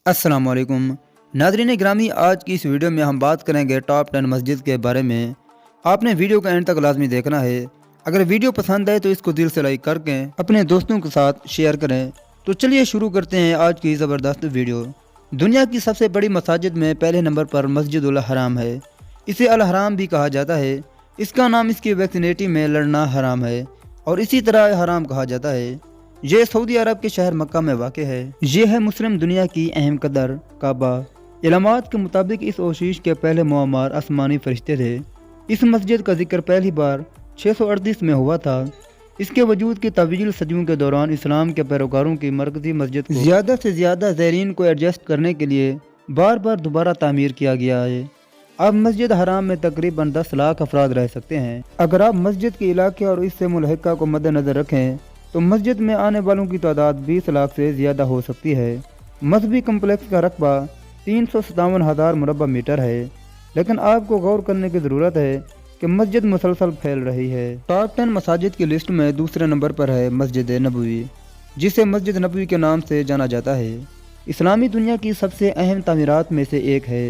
अस्सलाम वालेकुम नाज़रीन ग्रामी। आज की इस वीडियो में हम बात करेंगे टॉप 10 मस्जिद के बारे में। आपने वीडियो का एंड तक लाजमी देखना है। अगर वीडियो पसंद आए तो इसको दिल से लाइक करके अपने दोस्तों के साथ शेयर करें। तो चलिए शुरू करते हैं आज की ज़बरदस्त वीडियो। दुनिया की सबसे बड़ी मसाजिद में पहले नंबर पर मस्जिद उल हराम है। इसे अल हराम भी कहा जाता है। इसका नाम इसकी वैक्सीनेटी में लड़ना हराम है और इसी तरह हराम कहा जाता है। ये सऊदी अरब के शहर मक्का में वाक़ है। ये है मुस्लिम दुनिया की अहम कदर काबा। इलामात के मुताबिक इस ओशीश के पहले मुअम्मर आसमानी फरिश्ते थे। इस मस्जिद का जिक्र पहली बार 638 में हुआ था। इसके वजूद की तवील सदियों के दौरान इस्लाम के पैरोकारों की मरकजी मस्जिद को ज़्यादा से ज़्यादा ज़ायरीन को एडजस्ट करने के लिए बार बार दोबारा तामीर किया गया है। अब मस्जिद हराम में तकरीबन 10 लाख अफराद रह सकते हैं। अगर आप मस्जिद के इलाके और इससे मुल्हिका को मद्देनज़र रखें तो मस्जिद में आने वालों की तादाद 20 लाख से ज़्यादा हो सकती है। मजहबी कम्प्लेक्स का रकबा 357,000 मुरबा मीटर है, लेकिन आपको गौर करने की ज़रूरत है कि मस्जिद मुसलसल फैल रही है। टॉप 10 मसाजिद की लिस्ट में दूसरे नंबर पर है मस्जिद नबवी, जिसे मस्जिद नबवी के नाम से जाना जाता है। इस्लामी दुनिया की सबसे अहम तामीरात में से एक है।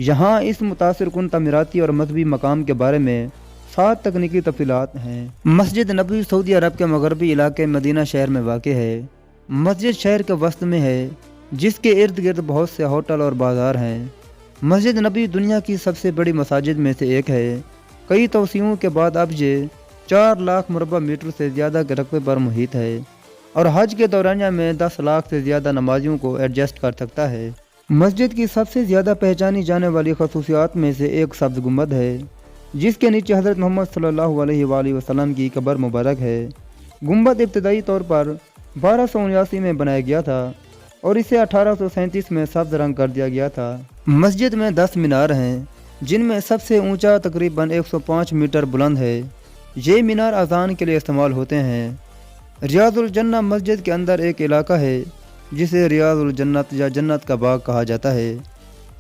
यहाँ इस मुतासिर कुन तामीराती और मजहबी मकाम के बारे में 7 तकनीकी तफसीलात हैं। मस्जिद नबवी सऊदी अरब के मगरबी इलाके मदीना शहर में वाक़ है। मस्जिद शहर के वस्त में है, जिसके इर्द गिर्द बहुत से होटल और बाज़ार हैं। मस्जिद नबवी दुनिया की सबसे बड़ी मसाजिद में से एक है। कई तोसीओं के बाद अब ये 4 लाख मुरबा मीटर से ज़्यादा के रकबे पर मुहित है और हज के दौरानिया में 10 लाख से ज़्यादा नमाजियों को एडजस्ट कर सकता है। मस्जिद की सबसे ज़्यादा पहचानी जाने वाली खसूसियात में से एक सब्ज़ गुंबद है, जिसके नीचे हज़रत मोहम्मद सल्लल्लाहु अलैहि वसल्लम की कब्र मुबारक है। गुंबद इब्तदाई तौर पर 1279 में बनाया गया था और इसे 1837 में सब्ज़ रंग कर दिया गया था। मस्जिद में 10 मीनार हैं, जिनमें सबसे ऊंचा तकरीबन 105 मीटर बुलंद है। ये मीनार अज़ान के लिए इस्तेमाल होते हैं। रियाजुल जन्नत मस्जिद के अंदर एक इलाका है जिसे रियाजुल जन्नत या जन्नत का बाग कहा जाता है।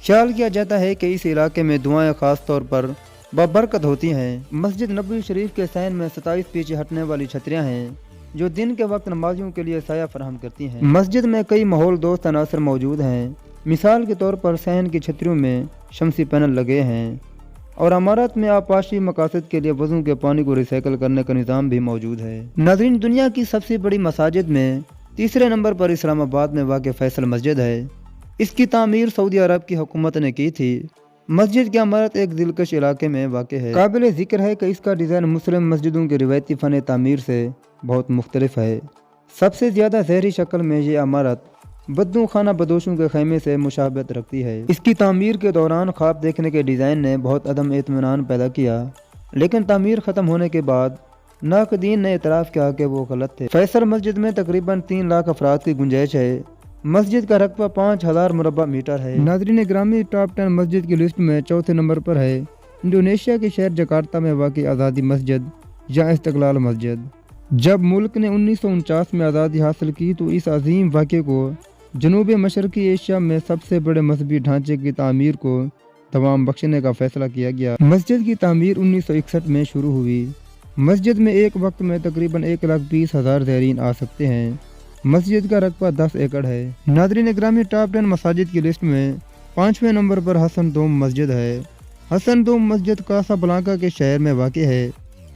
ख्याल किया जाता है कि इस इलाके में दुआएं ख़ास तौर पर बरकत होती हैं। मस्जिद नबवी शरीफ के सैन में 27 पीछे हटने वाली छतरियाँ हैं, जो दिन के वक्त नमाजियों के लिए साया फराहम करती हैं। मस्जिद में कई माहौल दोस्त अनासर मौजूद हैं। मिसाल के तौर पर सैन की छतरियों में शमसी पैनल लगे हैं और इमारत में आपाशी मकासद के लिए वज़ू के पानी को रिसाइकिल करने का निज़ाम भी मौजूद है। नाज़रीन, दुनिया की सबसे बड़ी मसाजिद में तीसरे नंबर पर इस्लामाबाद में वाक़ फैसल मस्जिद है। इसकी तामीर सऊदी अरब की हुकूमत ने की थी। मस्जिद की इमारत एक दिलकश इलाके में वाक़ है। काबिल ज़िक्र है कि इसका डिज़ाइन मुस्लिम मस्जिदों के रिवायती फ़न तामीर से बहुत मुख्तलिफ है। सबसे ज़्यादा ज़हरी शक्ल में ये इमारत बद्दू खाना बदोशों के खैमे से मुशाबहत रखती है। इसकी तामीर के दौरान ख्वाब देखने के डिज़ाइन ने बहुत अदम इत्मीनान पैदा किया, लेकिन तामीर ख़त्म होने के बाद नाक़दीन ने इतराफ़ किया कि वो गलत थे। फैसल मस्जिद में तकरीबन 3 लाख अफराद की गुंजाइश है। मस्जिद का रकबा 5000 मुरबा मीटर है। नाज़रीन ग्रामी, टॉप 10 मस्जिद की लिस्ट में चौथे नंबर पर है इंडोनेशिया के शहर जकार्ता में वाक़ आज़ादी मस्जिद या इस्तक़लाल मस्जिद। जब मुल्क ने 1949 में आज़ादी हासिल की तो इस अजीम वाक़े को जनूब मशरक़ी एशिया में सबसे बड़े मजहबी ढांचे की तामीर को दवाम बख्शने का फैसला किया गया। मस्जिद की तामीर 1961 में शुरू हुई। मस्जिद में एक वक्त में तकरीबन 1,20,000 ज़ायरीन आ सकते हैं। मस्जिद का रकबा 10 एकड़ है। नाज़रीन ग्रामी, टॉप 10 मसाजिद की लिस्ट में 5वें नंबर पर हसन दोम मस्जिद है। हसन दोम मस्जिद कासाब्लांका के शहर में वाक़ है।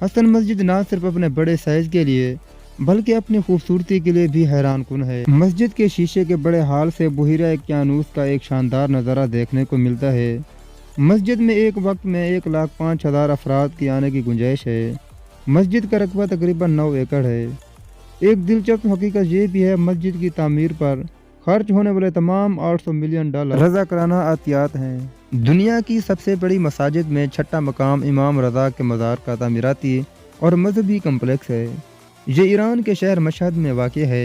हसन मस्जिद न सिर्फ अपने बड़े साइज के लिए बल्कि अपनी खूबसूरती के लिए भी हैरान कुन है। मस्जिद के शीशे के बड़े हाल से बुहिरा एक्यानूस का एक शानदार नज़ारा देखने को मिलता है। मस्जिद में एक वक्त में 1,05,000 अफराद की आने की गुंजाइश है। मस्जिद का रकबा तकरीबन 9 एकड़ है। एक दिलचस्प हकीकत ये भी है, मस्जिद की तामीर पर खर्च होने वाले तमाम $800 मिलियन रज़ाकाराना आतियात हैं। दुनिया की सबसे बड़ी मसाजिद में छठा मकाम इमाम रज़ा के मज़ार का तामीराती और मजहबी कम्प्लेक्स है। ये ईरान के शहर मशहद में वाक़ है।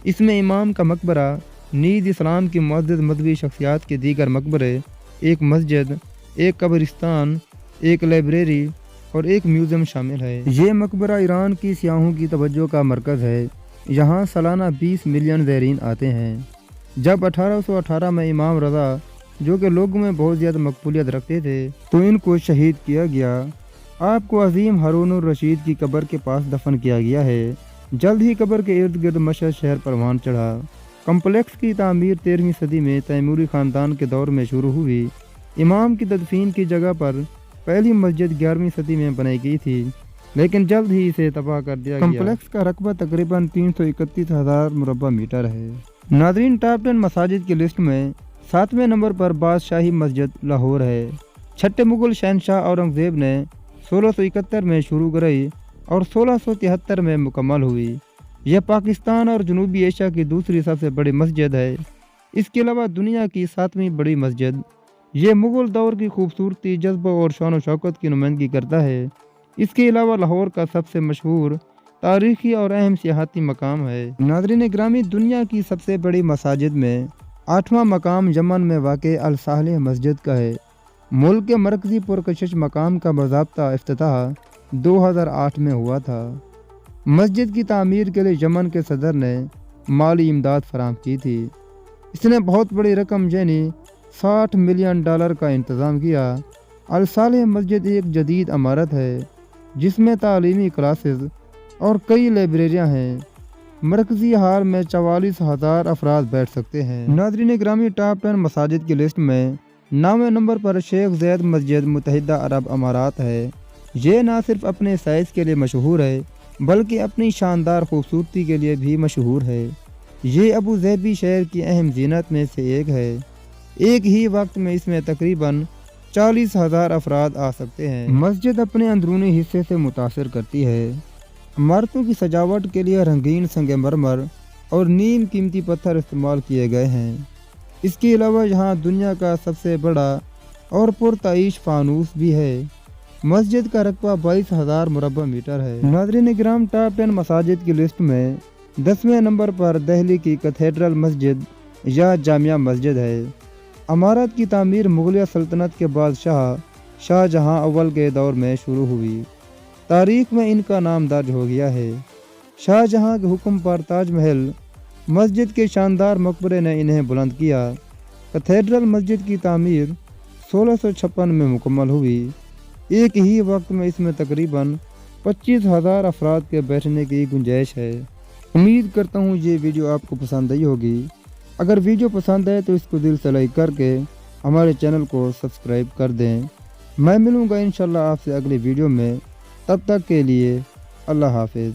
इसमें इमाम का मकबरा, नीज़ इस्लाम की मुअज़्ज़ज़ मजहबी शख्सियात के दीगर मकबरे, एक मस्जिद, एक कब्रिस्तान, एक लाइब्रेरी और एक म्यूज़ियम शामिल है। ये मकबरा ईरान की सियाहों की तवज्जो का मरकज़ है। यहाँ सालाना 20 मिलियन ज़ायरीन आते हैं। जब 1818 में इमाम रज़ा, जो कि लोगों में बहुत ज़्यादा मकबूलियत रखते थे, तो इनको शहीद किया गया। आपको अजीम हारून रशीद की कब्र के पास दफन किया गया है। जल्द ही कब्र के इर्द गिर्द मशहद शहर परवान चढ़ा। कम्प्लेक्स की तामीर 13वीं सदी में तैमूरी ख़ानदान के दौर में शुरू हुई। इमाम की तदफीन की जगह पर पहली मस्जिद 11वीं सदी में बनाई गई थी, लेकिन जल्द ही इसे तबाह कर दिया गया। कम्प्लेक्स का रकबा तकरीबन 331,000 मुरब्बा मीटर है। नादरीन, टॉप 10 मसाजिद की लिस्ट में 7वें नंबर पर बादशाही मस्जिद लाहौर है। छठे मुगल शहनशाह औरंगजेब ने 1671 में शुरू कराई और 1673 में मुकम्मल हुई। यह पाकिस्तान और जनूबी एशिया की दूसरी सबसे बड़ी मस्जिद है। इसके अलावा दुनिया की 7वीं बड़ी मस्जिद। ये मुगल दौर की खूबसूरती, जज्बा और शान शौकत की नुमाइंदगी करता है। इसके अलावा लाहौर का सबसे मशहूर तारीखी और अहम सियाहती मकाम है। नाज़रीन ग्रामी, दुनिया की सबसे बड़ी मसाजिद में 8वां मकाम यमन में वाक़ अल सालेह मस्जिद का है। मुल्क के मरकज़ी पुरकशिश मकाम का बाज़ाब्ता इफ्तिताह 2008 में हुआ था। मस्जिद की तामीर के लिए यमन के सदर ने माली इमदाद फराहम की थी। इसने बहुत बड़ी रकम यानी $60 मिलियन का इंतज़ाम किया। अल सालेह मस्जिद एक जदीद इमारत है जिसमें तालीमी क्लासेस और कई लाइब्रेरियाँ हैं। मरकज़ी हाल में 44,000 अफराद बैठ सकते हैं। नाज़रीन ग्रामी, टॉप 10 मसाजिद की लिस्ट में 9वें नंबर पर शेख ज़ैद मस्जिद मुत्तहिदा अरब अमारात है। ये ना सिर्फ अपने साइज़ के लिए मशहूर है बल्कि अपनी शानदार खूबसूरती के लिए भी मशहूर है। ये अबू ज़ैबी शहर की अहम ज़ीनत में से एक है। एक ही वक्त में इसमें तकरीबन 40,000 अफराद आ सकते हैं। मस्जिद अपने अंदरूनी हिस्से से मुतासिर करती है। इमारतों की सजावट के लिए रंगीन संगमरमर और नीम कीमती पत्थर इस्तेमाल किए गए हैं। इसके अलावा यहाँ दुनिया का सबसे बड़ा और पुरताइश फानूस भी है। मस्जिद का रकबा 22,000 मुरब्बा मीटर है। नाज़रीन किराम, टॉप 10 मसाजिद की लिस्ट में 10वें नंबर पर दिल्ली की कैथेड्रल मस्जिद या जामिया मस्जिद है। इमारत की तामीर मुगलिया सल्तनत के बादशाह शाहजहां अव्वल के दौर में शुरू हुई। तारीख में इनका नाम दर्ज हो गया है। शाहजहां के हुक्म पर ताजमहल मस्जिद के शानदार मकबरे ने इन्हें बुलंद किया। कैथेड्रल मस्जिद की तामीर 1656 में मुकम्मल हुई। एक ही वक्त में इसमें तकरीबन 25,000 अफराद के बैठने की गुंजाइश है। उम्मीद करता हूँ ये वीडियो आपको पसंद आई होगी। अगर वीडियो पसंद आए तो इसको दिल से लाइक करके हमारे चैनल को सब्सक्राइब कर दें। मैं मिलूँगा इंशाल्लाह आपसे अगली वीडियो में। तब तक के लिए अल्लाह हाफिज़।